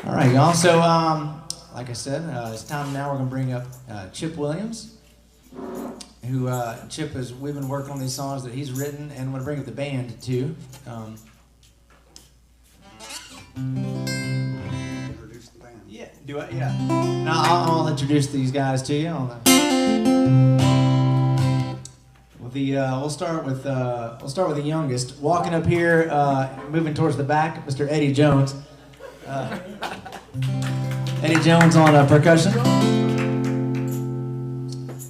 All right, y'all. So, like I said, it's time now. We're gonna bring up Chip Williams, who Chip has. We've been working on these songs that he's written, and I'm gonna bring up the band too. Introduce the band. Yeah. Do I? Yeah. No, I'll introduce these guys to you. We'll start with the youngest. Walking up here, moving towards the back, Mr. Eddie Jones. Eddie Jones on percussion.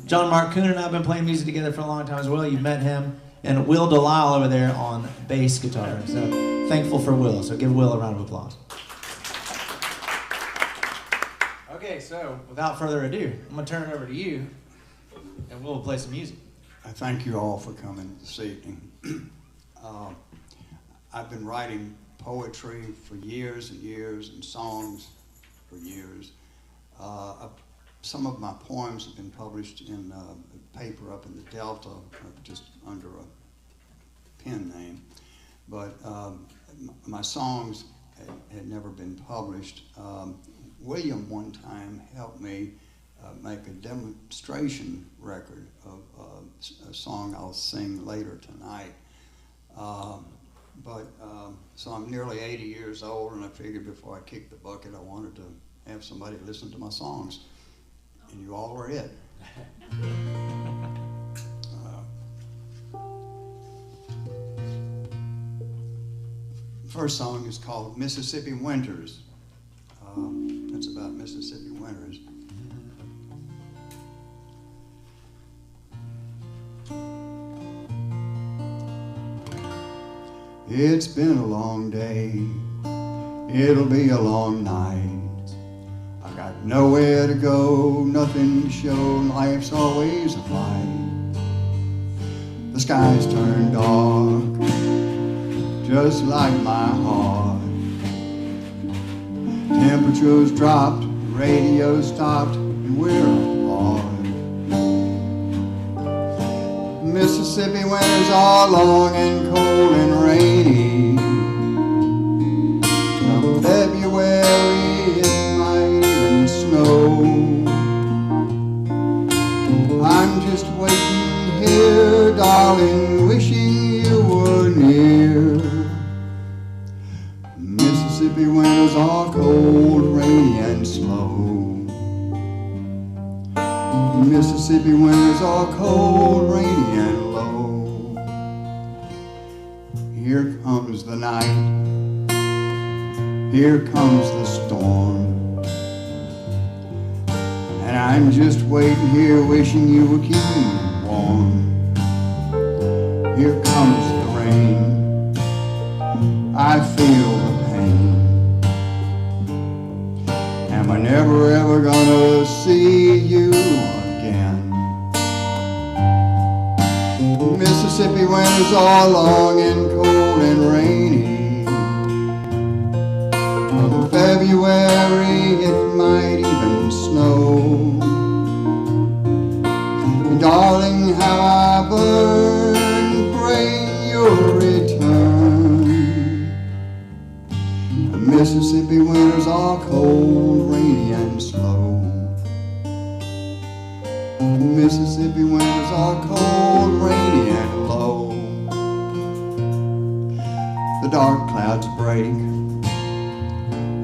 John Mark Coon and I have been playing music together for a long time as well. You've met him. And Will Delisle over there on bass guitar. So thankful for Will. So give Will a round of applause. Okay, so without further ado, I'm going to turn it over to you, and we'll play some music. I thank you all for coming this evening. I've been writing poetry for years and years and songs for years. Some of my poems have been published in a paper up in the Delta, just under a pen name. But my songs had never been published. William one time helped me make a demonstration record of a song I'll sing later tonight. So I'm nearly 80 years old, and I figured before I kicked the bucket, I wanted to have somebody listen to my songs, and you all are it. First song is called Mississippi Winters. It's about Mississippi winters. It's been a long day, it'll be a long night. I got nowhere to go, nothing to show, life's always a fight. The sky's turned dark, just like my heart. Temperatures dropped, radio stopped, and we're apart. Mississippi winters are long and cold and rainy. Come February, it might even snow. I'm just waiting here, darling, wishing you were near. Mississippi winters are cold, rainy, and slow. Mississippi winters are cold, rainy, and low. Here comes the night, here comes the storm, and I'm just waiting here, wishing you were keeping me warm. Here comes the rain, I feel the pain. Am I never ever gonna see you again? Mississippi winters are long and cold and rainy. From February it might even snow. Darling, how I burn, praying you'll return. Mississippi winters are cold, rainy, and slow. Mississippi winters are cold, rainy, and low. The dark clouds break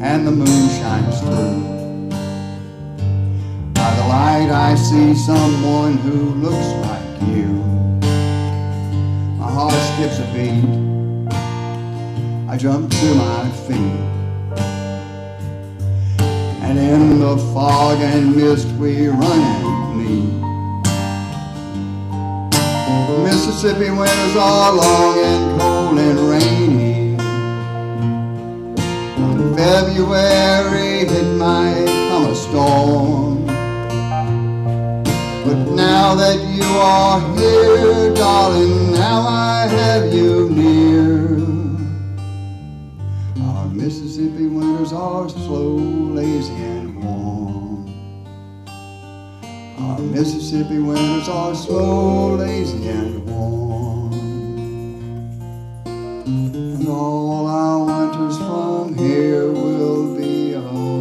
and the moon shines through. By the light I see someone who looks like you. My heart skips a beat, I jump to my feet. And in the fog and mist we run and meet. Mississippi winters are long and cold and rainy. From February it might come a storm. But now that you are here, darling, now I have you near. Our Mississippi winters are slow, lazy, and warm. Our Mississippi winters are slow, lazy, and warm. And all our winters from here will be alone.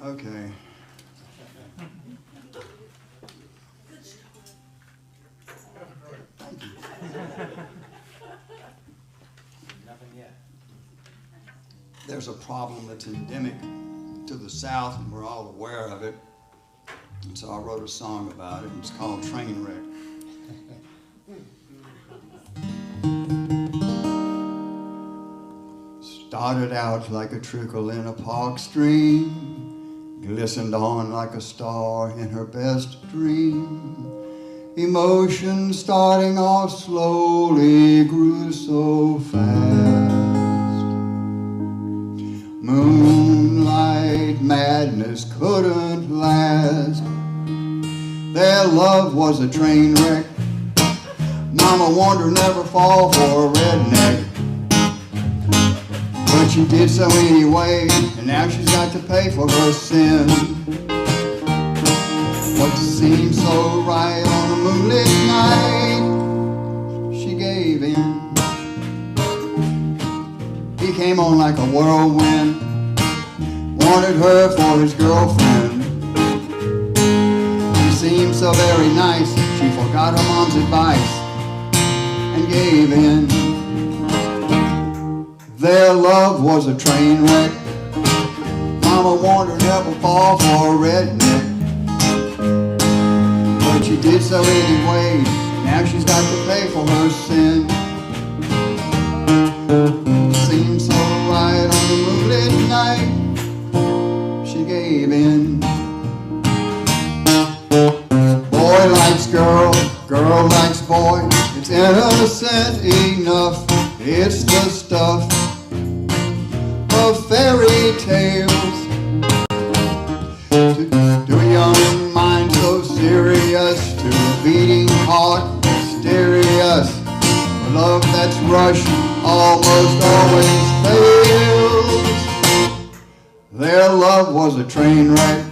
Okay. Thank you. Nothing yet. There's a problem that's endemic to the South, and we're all aware of it. And so I wrote a song about it. It's called Train Wreck. Started out like a trickle in a park stream, glistened on like a star in her best dream. Emotion starting off slowly grew so fast. Moonlight madness couldn't last. Their love was a train wreck. Mama warned her never fall for a redneck. But she did so anyway, and now she's got to pay for her sin. What seemed so right on a moonlit night, she gave in. He came on like a whirlwind, wanted her for his girlfriend. He seemed so very nice, she forgot her mom's advice and gave in. Their love was a train wreck. Mama warned her never fall for a redneck. But she did so anyway. Now she's got to pay for her sin. Seemed so right on the moonlit night, she gave in. Boy likes girl, girl likes boy. It's innocent enough. It's the stuff of fairy tales. To a young mind so serious, to a beating heart mysterious, a love that's rushed almost always fails. Their love was a train wreck.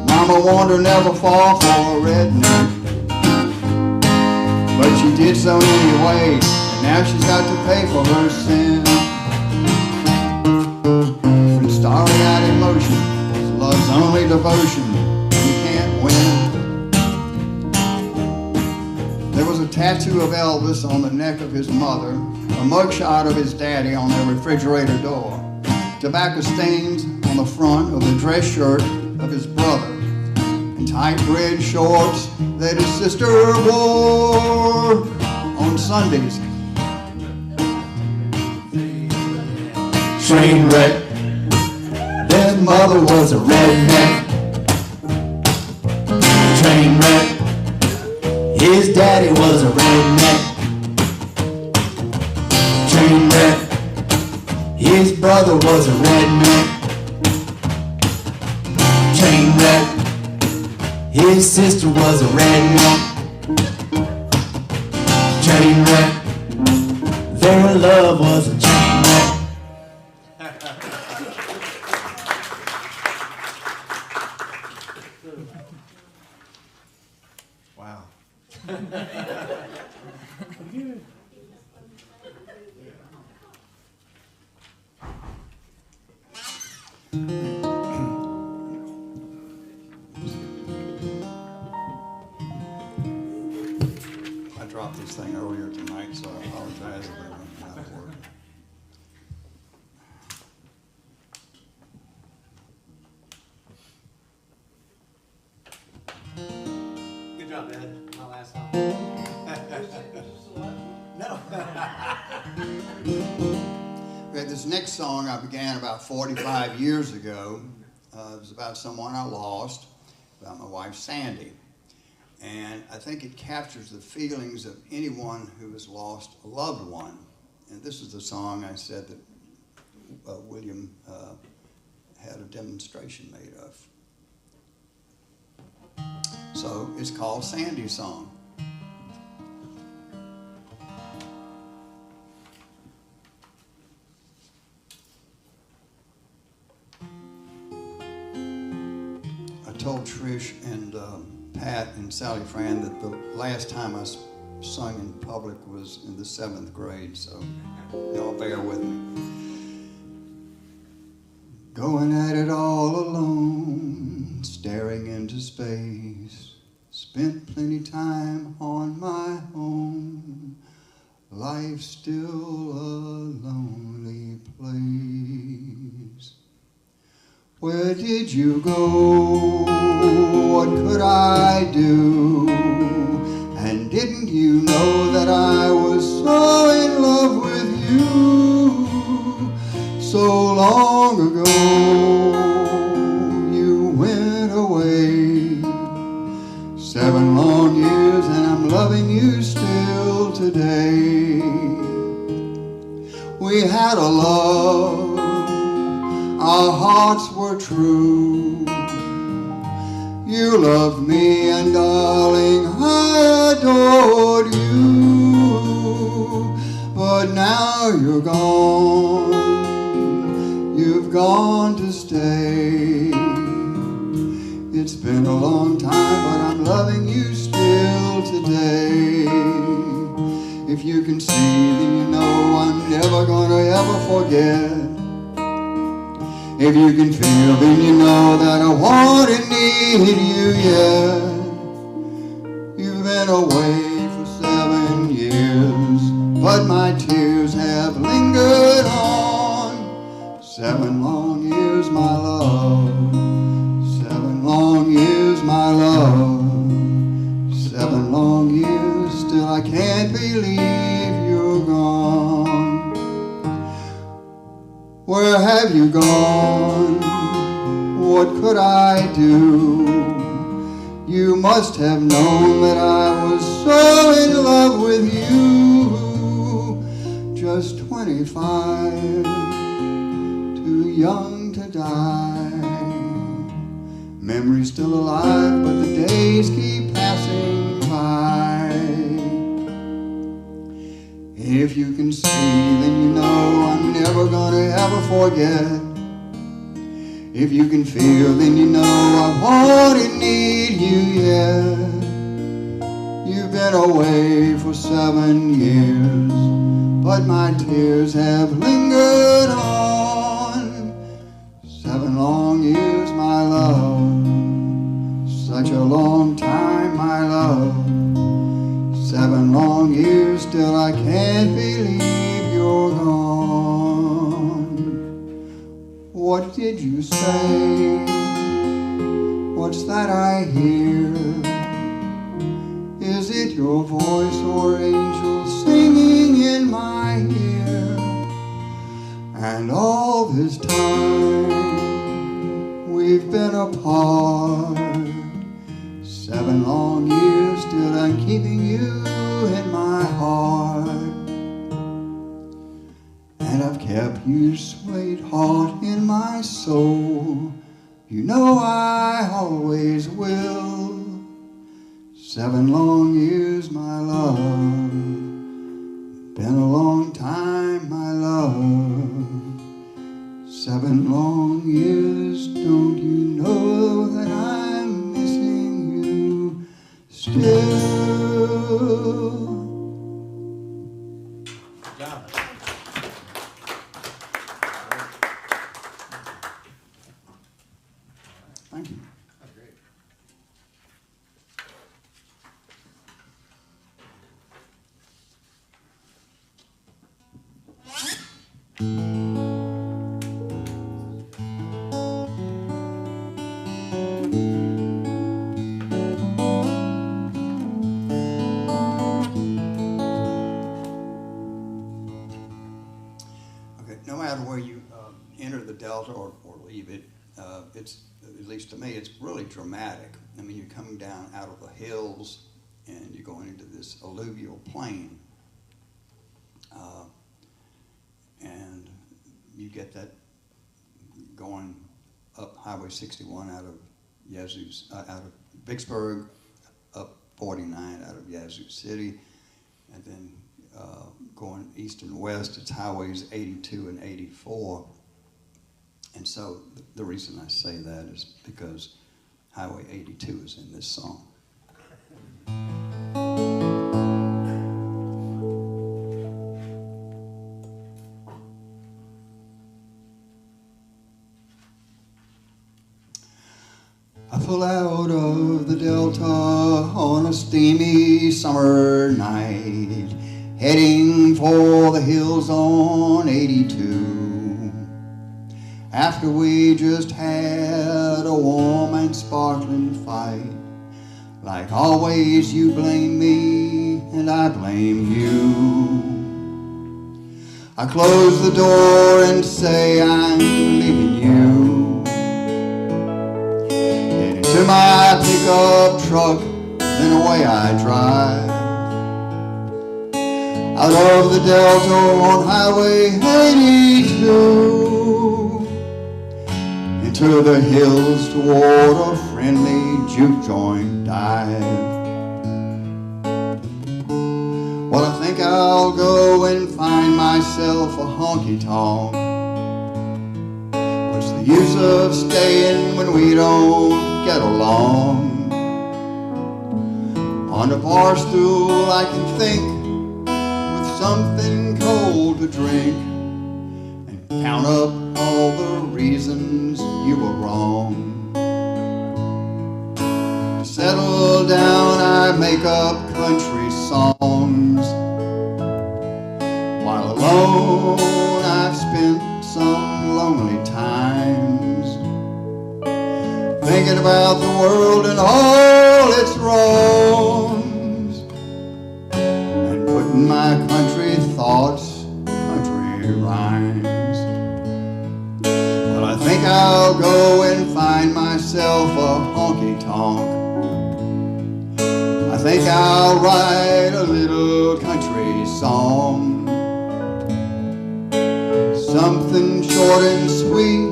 Mama warned her never fall for a redneck. But she did so anyway, and now she's got to pay for her sin. When starting out emotion was love's only devotion, you can't win. There was a tattoo of Elvis on the neck of his mother, a mugshot of his daddy on their refrigerator door, tobacco stains on the front of the dress shirt of his brother, and tight red shorts that his sister wore on Sundays. Train wreck. His mother was a redneck. Train wreck. His daddy was a redneck. Train wreck. His brother was a redneck. Train wreck. His sister was a redneck. Train wreck. Their love was a train wreck. Wow. I dropped this thing earlier tonight, so I apologize if it went out of order. Good job, Ed. My last song. No. Okay, this next song I began about 45 years ago. It was about someone I lost, about my wife Sandy. And I think it captures the feelings of anyone who has lost a loved one. And this is the song I said that William had a demonstration made of. So it's called Sandy's Song. I told Trish and Pat and Sally Fran that the last time I sung in public was in the 7th grade, so y'all bear with me. Going at it all alone. Where did you go? What could I do? And didn't you know that I was so in love with you? So long ago you went away. 7 long years and I'm loving you still today. We had a love, our hearts were true. You loved me and darling I adored you. But now you're gone, you've gone to stay. It's been a long time but I'm loving you still today. If you can see then you know I'm never gonna ever forget. If you can feel, then you know that I want and need you yet. You've been away for 7 years, but my tears have lingered on. 7 long years, my love. 7 long years, my love. 7 long years, still I can't believe you're gone. Where have you gone? What could I do? You must have known that I was so in love with you. Just 25, too young to die. Memory's still alive, but the days keep passing by. If you can see, then you know I'm never gonna ever forget. If you can feel, then you know I want and need you yet. You've been away for 7 years, but my tears have lingered on. 7 long years, my love. Such a long time, my love. 7 long years, still I can't believe you're gone. What did you say? What's that I hear? Is it your voice or angels singing in my ear? And all this time we've been apart. 7 long years, still I'm keeping you in my heart. And I've kept you, sweetheart, in my soul. You know I always will. 7 long years, my love. Been a long time, my love. 7 long years, don't you know that I'm missing you still? Good job. Thank you. That's great. Okay, no matter where you enter the Delta or leave it, it's, at least to me, it's really dramatic. I mean, you're coming down out of the hills and you're going into this alluvial plain. And you get that going up Highway 61 out of Yazoo's, out of Vicksburg, up 49 out of Yazoo City, and then going east and west, it's highways 82 and 84. And so the reason I say that is because Highway 82 is in this song. I pull out of the Delta on a steamy summer night, heading for the hills on 82. after we just had a warm and sparkling fight. Like always, you blame me and I blame you. I close the door and say I'm leaving you. Get into my pickup truck, then away I drive. Out of the Delta on Highway 82, into the hills toward a friendly juke joint dive. Well, I think I'll go and find myself a honky-tonk. What's the use of staying when we don't get along? On the bar stool I can think with something cold to drink and count up all the reasons you were wrong. To settle down I make up country songs. While alone I've spent some lonely times, thinking about the world and all its wrongs, and putting my country thoughts in country rhymes. Well, I think I'll go and find myself a honky-tonk. I think I'll write a little country song, something short and sweet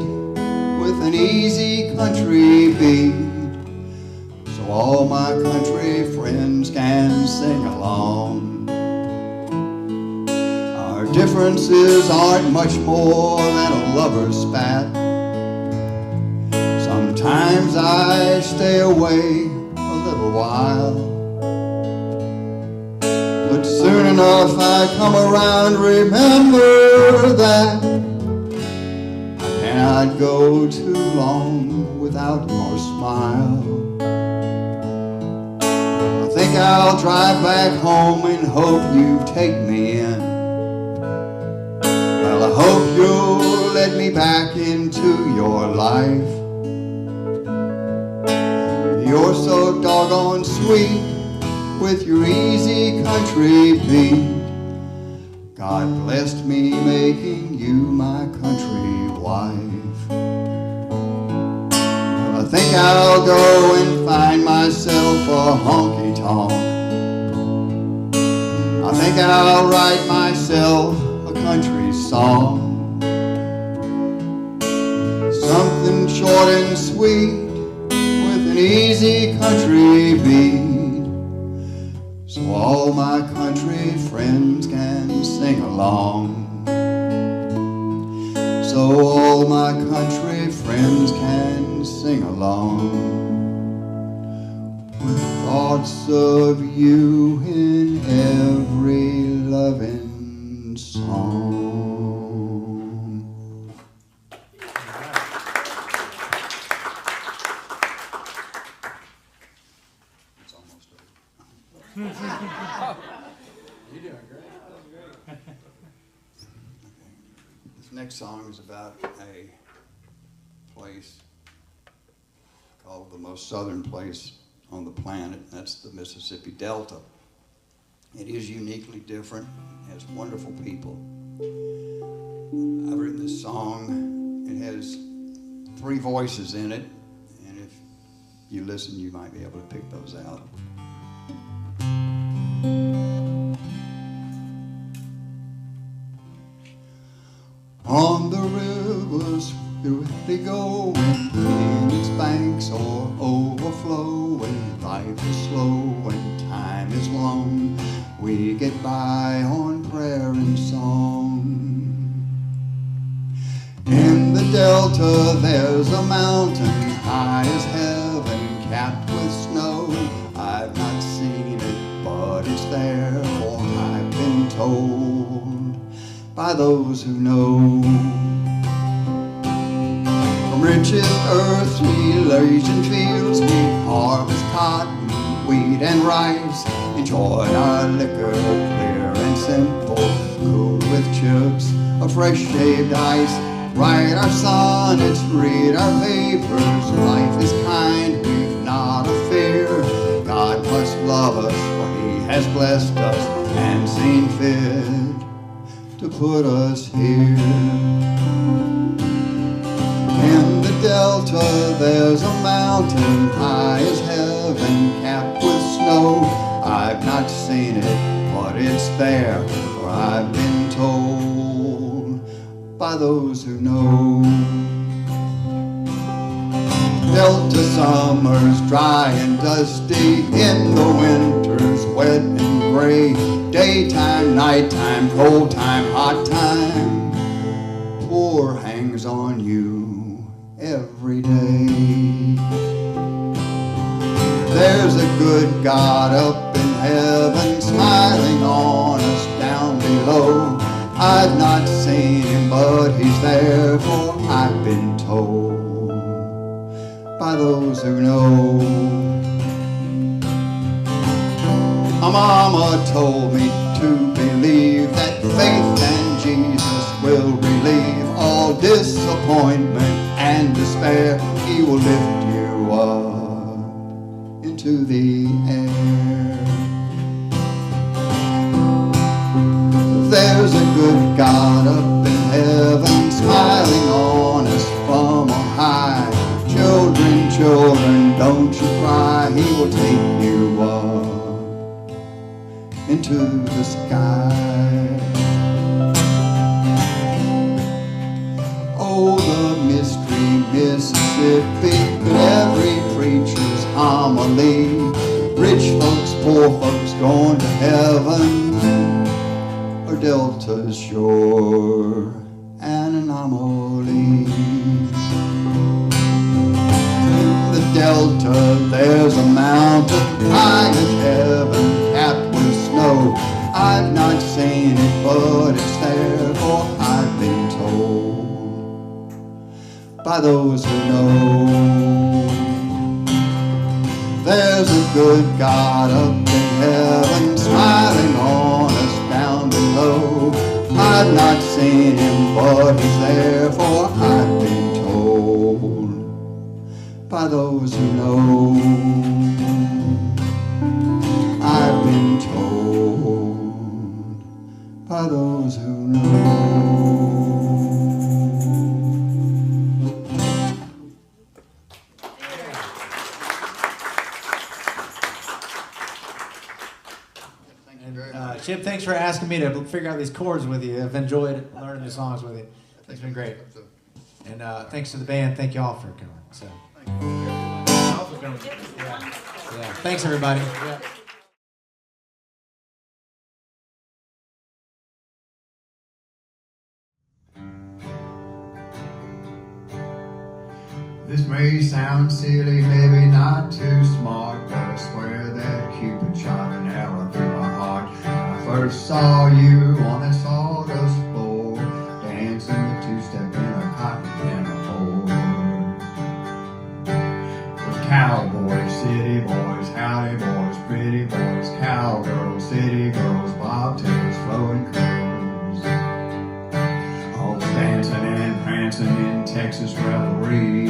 with an easy country beat, so all my country friends can sing along. Our differences aren't much more than a lover's spat. Sometimes I stay away a little while, but soon enough I come around, remember that I cannot go too long without your smile. I think I'll drive back home and hope you take me in. Well, I hope you'll let me back into your life. You're so doggone sweet with your easy country beat. God blessed me making you my country wife. Well, I think I'll go and find myself a honky-tonk. I think I'll write myself a country song, something short and sweet with an easy country beat, so all my country friends can sing along. So all my country friends can sing along, with thoughts of you in every loving song. It's almost over. You're doing great. This next song is about a place called the most southern place on the planet. That's the Mississippi Delta. It is uniquely different. It has wonderful people. I've written this song. It has 3 voices in it, and if you listen, you might be able to pick those out. On the rivers swiftly going, in its banks or overflowing, life is slow and time is long. We get by on prayer and song. In the Delta there's a mountain high as heaven, capped with snow. I've not seen it, but it's there, for I've been told by those who know. From richest earthly Asian fields we harvest cotton, wheat and rice, enjoy our liquor clear and simple, cool with chips of fresh shaved ice. Write our sonnets, read our papers. Life is kind, we've not a fear. God must love us, for He has blessed us and seen fit to put us here. In the Delta there's a mountain high as heaven, capped with snow. I've not seen it, but it's there, for I've been told by those who know. Delta summers dry and dusty, in the winters wet and gray. Daytime, nighttime, cold time, hot time, poor hangs on you every day. There's a good God up in heaven, smiling on us down below. I've not seen Him, but He's there, for I've been told by those who know. My mama told me to believe that faith and Jesus will relieve all disappointment and despair. He will lift you up into the air. There's a good God up in heaven, smiling on us from on high. Children, children, don't you cry. He will take you up into the sky. Oh, the mystery Mississippi, every preacher's homily. Rich folks, poor folks, going to heaven, or Delta's sure an anomaly. In the Delta there's a mountain high as heaven, capped with snow. I've not seen it, but it's there, for I've been told by those who know. There's a good God up in heaven, smiling on us down below. I've not seen Him, but He's there, for I've been told by those who know. I've been told by those who know. Chip, thanks for asking me to figure out these chords with you. I've enjoyed learning the songs with you. It's been great. And thanks to the band. Thank you all for coming. So. Yeah. Thanks, everybody. Yeah. This may sound silly, maybe not too smart, but I swear that Cupid shot an arrow through my heart. When I first saw you on that sawdust floor, dancing the two-step in a cotton pinafore. With cowboys, city boys, howdy boys, pretty boys, cowgirls, city girls, bobtails, flowing curls, all dancing and prancing in Texas revelry.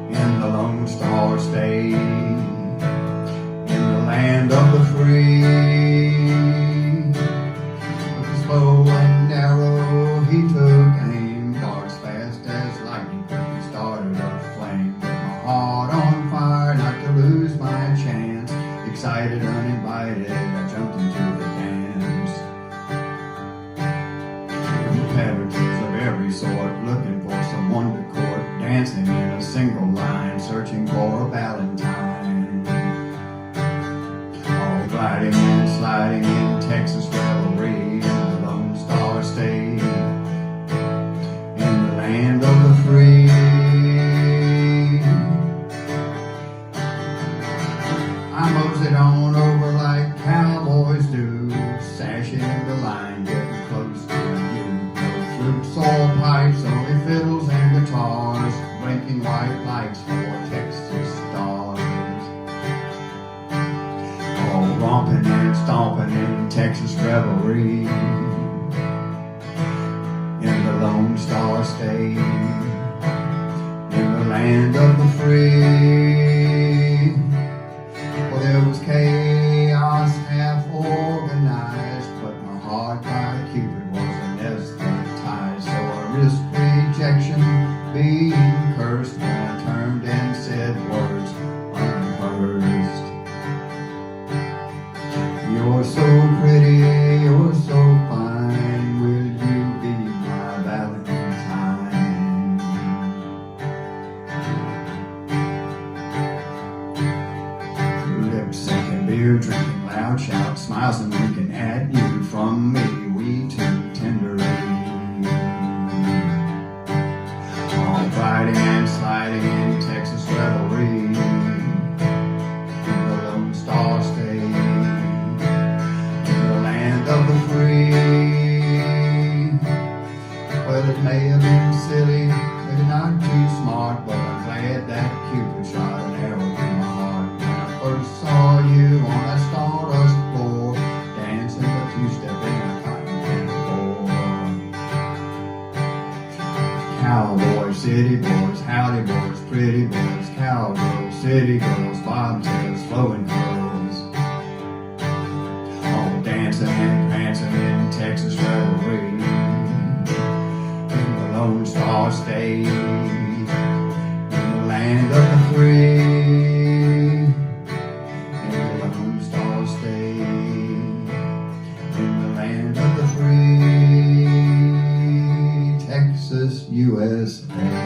In the Lone Star State, in the land of the free. With his bow and arrow he took aim, darts fast as lightning, he started a flame. With my heart on fire, not to lose my chance, excited, uninvited, I jumped into the dance. Competitors of every sort, looking for someone to court, dancing in a single line, searching for a valentine. All gliding and sliding in Texas revelry, in the Lone Star State, in the land of the free. I moseyed on over like cowboys do, sashing the line, getting close to you. No flutes or pipes, only fiddles and guitars, blinking white lights for Texas stars. All romping and stomping in Texas revelry. State, in the land of the free. Well, there was chaos half organized, but my heart by Cupid was anesthetized. So I risked rejection, being cursed, when I turned and said words unrehearsed. You're so pretty, you're so fine, will you be my Valentine? Lip syncing, beer drinking, loud shout, smiles and winking at you. From me, we two tenderly, all riding and sliding in Texas revelry, in the Lone Star State, of the free. Well, it may have been silly, maybe not too smart, but I'm glad that Cupid shot an arrow through my heart. When I first saw you on that stardust floor, dancing a two-step in a cotton candy cowboys, city boys, howdy boys, pretty boys, cowgirls, city girls, bobtails, flowing curls, dancing and prancing in Texas revelry, in the Lone Star State, in the land of the free, in the Lone Star State, in the land of the free, Texas, USA.